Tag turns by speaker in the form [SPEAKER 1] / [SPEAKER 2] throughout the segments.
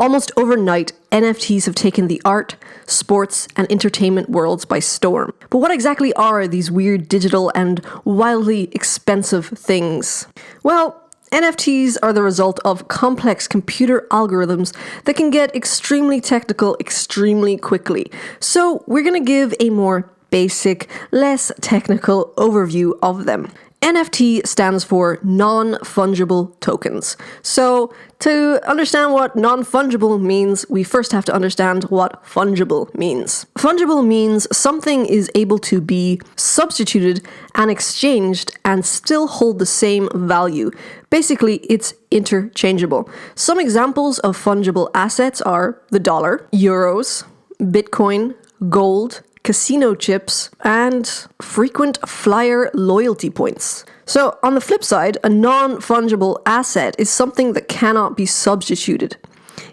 [SPEAKER 1] Almost overnight, NFTs have taken the art, sports, and entertainment worlds by storm. But what exactly are these weird digital and wildly expensive things? Well, NFTs are the result of complex computer algorithms that can get extremely technical extremely quickly. So we're going to give a more basic, less technical overview of them. NFT stands for non-fungible tokens. So to understand what non-fungible means, we first have to understand what fungible means. Fungible means something is able to be substituted and exchanged and still hold the same value. Basically, it's interchangeable. Some examples of fungible assets are the dollar, euros, Bitcoin, gold, casino chips, and frequent flyer loyalty points. So on the flip side, a non-fungible asset is something that cannot be substituted.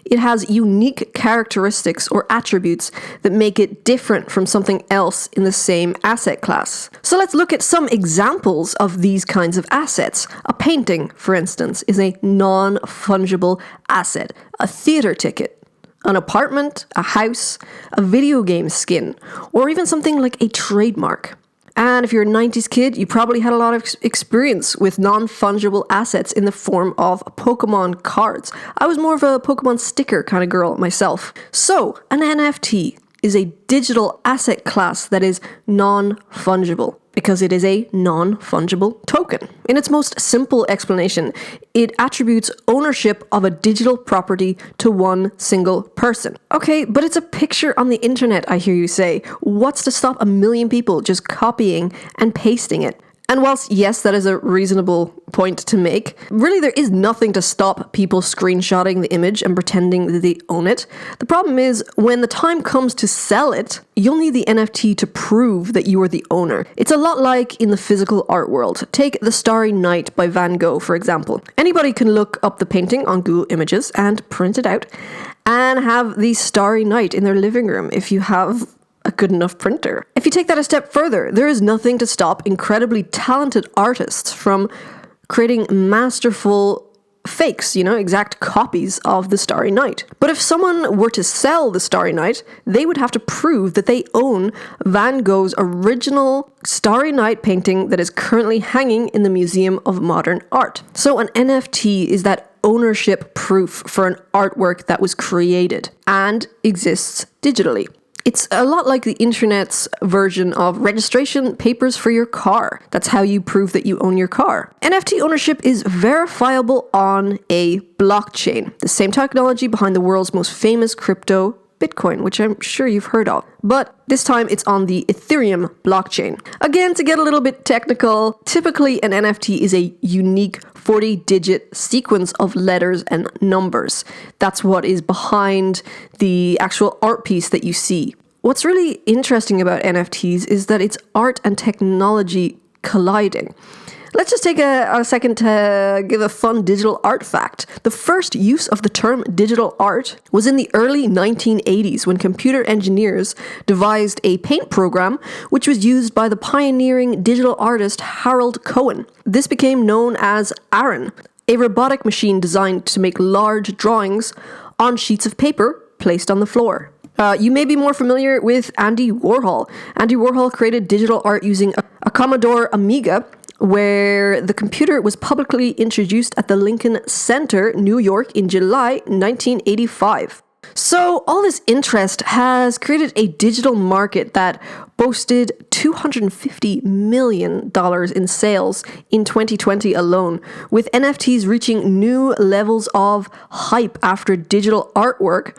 [SPEAKER 1] It has unique characteristics or attributes that make it different from something else in the same asset class. So let's look at some examples of these kinds of assets. A painting, for instance, is a non-fungible asset. A theater ticket, an apartment, a house, a video game skin, or even something like a trademark. And if you're a 90s kid, you probably had a lot of experience with non-fungible assets in the form of Pokemon cards. I was more of a Pokemon sticker kind of girl myself. So, an NFT is a digital asset class that is non-fungible because it is a non-fungible token. In its most simple explanation, it attributes ownership of a digital property to one single person. Okay, but it's a picture on the internet, I hear you say. What's to stop a million people just copying and pasting it? And whilst, yes, that is a reasonable point to make, really there is nothing to stop people screenshotting the image and pretending that they own it. The problem is, when the time comes to sell it, you'll need the NFT to prove that you are the owner. It's a lot like in the physical art world. Take The Starry Night by Van Gogh, for example. Anybody can look up the painting on Google Images and print it out and have the Starry Night in their living room if you have a good enough printer. If you take that a step further, there is nothing to stop incredibly talented artists from creating masterful fakes, exact copies of the Starry Night. But if someone were to sell the Starry Night, they would have to prove that they own Van Gogh's original Starry Night painting that is currently hanging in the Museum of Modern Art. So an NFT is that ownership proof for an artwork that was created and exists digitally. It's a lot like the internet's version of registration papers for your car. That's how you prove that you own your car. NFT ownership is verifiable on a blockchain, the same technology behind the world's most famous crypto, Bitcoin, which I'm sure you've heard of. But this time it's on the Ethereum blockchain. Again, to get a little bit technical, typically an NFT is a unique 40-digit sequence of letters and numbers. That's what is behind the actual art piece that you see. What's really interesting about NFTs is that it's art and technology colliding. Let's just take a second to give a fun digital art fact. The first use of the term digital art was in the early 1980s when computer engineers devised a paint program which was used by the pioneering digital artist Harold Cohen. This became known as Aaron, a robotic machine designed to make large drawings on sheets of paper placed on the floor. You may be more familiar with Andy Warhol. Andy Warhol created digital art using a Commodore Amiga, where the computer was publicly introduced at the Lincoln Center, New York in July 1985. So all this interest has created a digital market that boasted $250 million in sales in 2020 alone, with NFTs reaching new levels of hype after digital artwork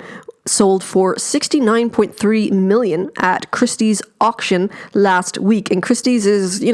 [SPEAKER 1] sold for $69.3 million at Christie's auction last week. And Christie's is,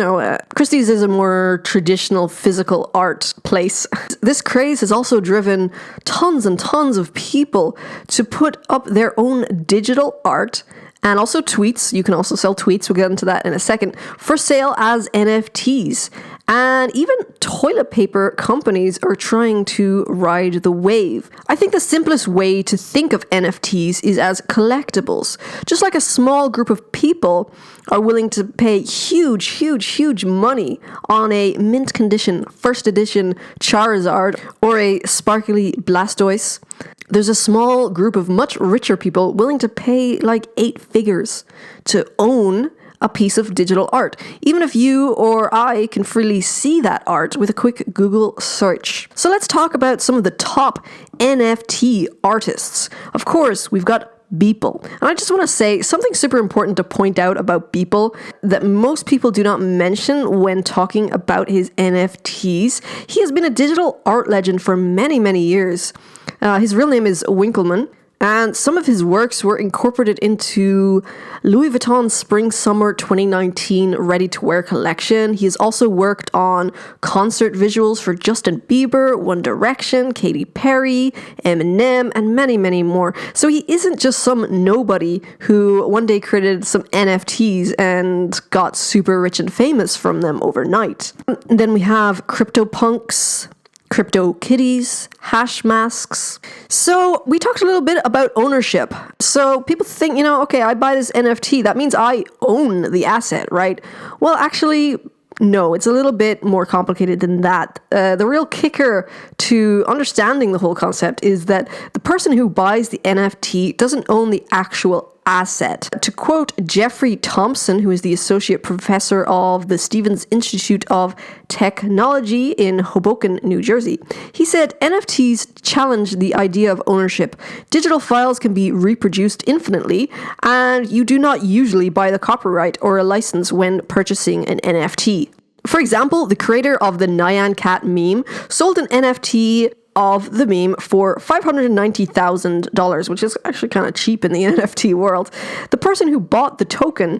[SPEAKER 1] Christie's is a more traditional physical art place. This craze has also driven tons and tons of people to put up their own digital art and also tweets. You can also sell tweets. We'll get into that in a second. For sale as NFTs. And even toilet paper companies are trying to ride the wave. I think the simplest way to think of NFTs is as collectibles. Just like a small group of people are willing to pay huge money on a mint condition first edition Charizard or a sparkly Blastoise, there's a small group of much richer people willing to pay like 8 figures to own a piece of digital art, even if you or I can freely see that art with a quick Google search. So let's talk about some of the top NFT artists. Of course, we've got Beeple. And I just want to say something super important to point out about Beeple that most people do not mention when talking about his NFTs. He has been a digital art legend for many years. His real name is Winkleman. And some of his works were incorporated into Louis Vuitton's Spring-Summer 2019 ready-to-wear collection. He has also worked on concert visuals for Justin Bieber, One Direction, Katy Perry, Eminem, and many more. So he isn't just some nobody who one day created some NFTs and got super rich and famous from them overnight. And then we have CryptoPunks, Crypto Kitties, hash masks. So we talked a little bit about ownership. So people think, okay, I buy this NFT, that means I own the asset, right? Well, actually, no, it's a little bit more complicated than that. The real kicker to understanding the whole concept is that the person who buys the NFT doesn't own the actual asset. To quote Jeffrey Thompson, who is the associate professor of the Stevens Institute of Technology in Hoboken, New Jersey, he said, NFTs challenge the idea of ownership. Digital files can be reproduced infinitely, and you do not usually buy the copyright or a license when purchasing an NFT. For example, the creator of the Nyan Cat meme sold an NFT of the meme for $590,000, which is actually kind of cheap in the NFT world. The person who bought the token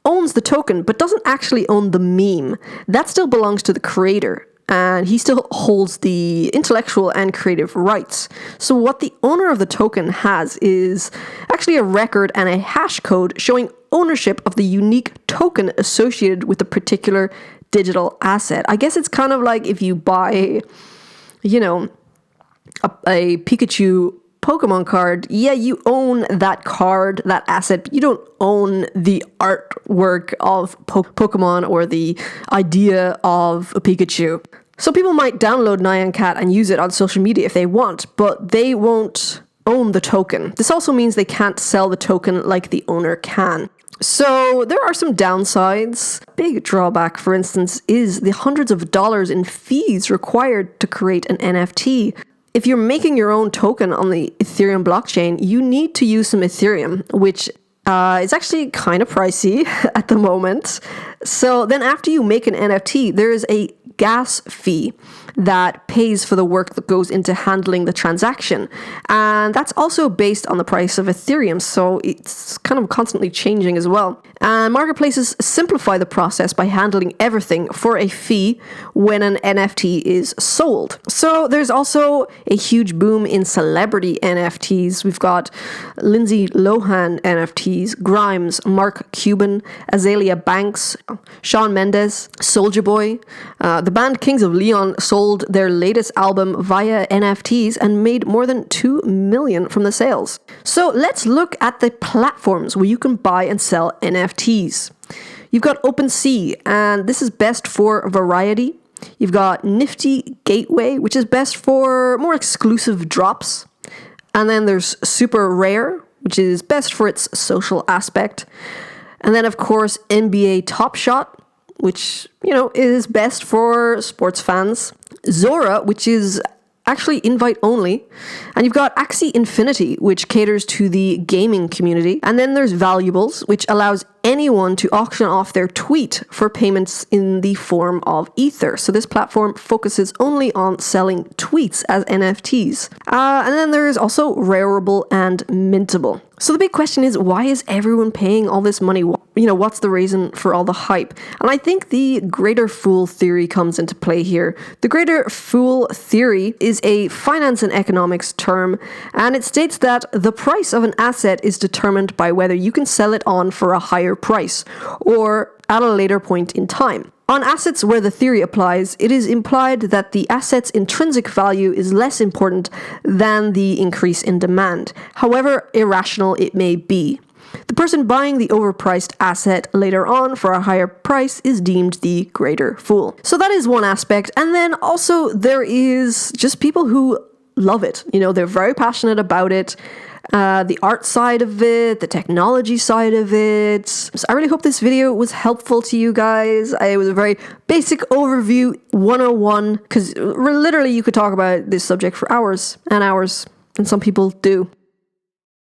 [SPEAKER 1] owns the token, but doesn't actually own the meme. That still belongs to the creator, and he still holds the intellectual and creative rights. So what the owner of the token has is actually a record and a hash code showing ownership of the unique token associated with the particular digital asset. I guess it's kind of like if you buy, a Pikachu Pokemon card, yeah, you own that card, that asset, but you don't own the artwork of Pokemon or the idea of a Pikachu. So people might download Nyan Cat and use it on social media if they want, but they won't own the token. This also means they can't sell the token like the owner can. So there are some downsides. Big drawback, for instance, is the hundreds of dollars in fees required to create an NFT. If you're making your own token on the Ethereum blockchain, you need to use some Ethereum, which is actually kind of pricey at the moment. So then after you make an NFT, there is a gas fee that pays for the work that goes into handling the transaction. And that's also based on the price of Ethereum, so it's kind of constantly changing as well. And marketplaces simplify the process by handling everything for a fee when an NFT is sold. So there's also a huge boom in celebrity NFTs. We've got Lindsay Lohan NFTs, Grimes, Mark Cuban, Azalea Banks, Shawn Mendes, Soulja Boy. The band Kings of Leon sold their latest album via NFTs and made more than $2 million from the sales. So let's look at the platforms where you can buy and sell NFTs. You've got OpenSea, and this is best for variety. You've got Nifty Gateway, which is best for more exclusive drops. And then there's Super Rare, which is best for its social aspect. And then, of course, NBA Top Shot, which, is best for sports fans. Zora, which is actually invite only. And you've got Axie Infinity, which caters to the gaming community. And then there's Valuables, which allows anyone to auction off their tweet for payments in the form of Ether. So this platform focuses only on selling tweets as NFTs. And then there's also Rareable and Mintable. So the big question is, why is everyone paying all this money? What's the reason for all the hype? And I think the greater fool theory comes into play here. The greater fool theory is a finance and economics term, and it states that the price of an asset is determined by whether you can sell it on for a higher higher price or at a later point in time. On assets where the theory applies, it is implied that the asset's intrinsic value is less important than the increase in demand, however irrational it may be. The person buying the overpriced asset later on for a higher price is deemed the greater fool. So that is one aspect. And then also there is just people who love it. You know, they're very passionate about it. The art side of it, the technology side of it. So I really hope this video was helpful to you guys. It was a very basic overview 101, because literally you could talk about this subject for hours and hours, and some people do.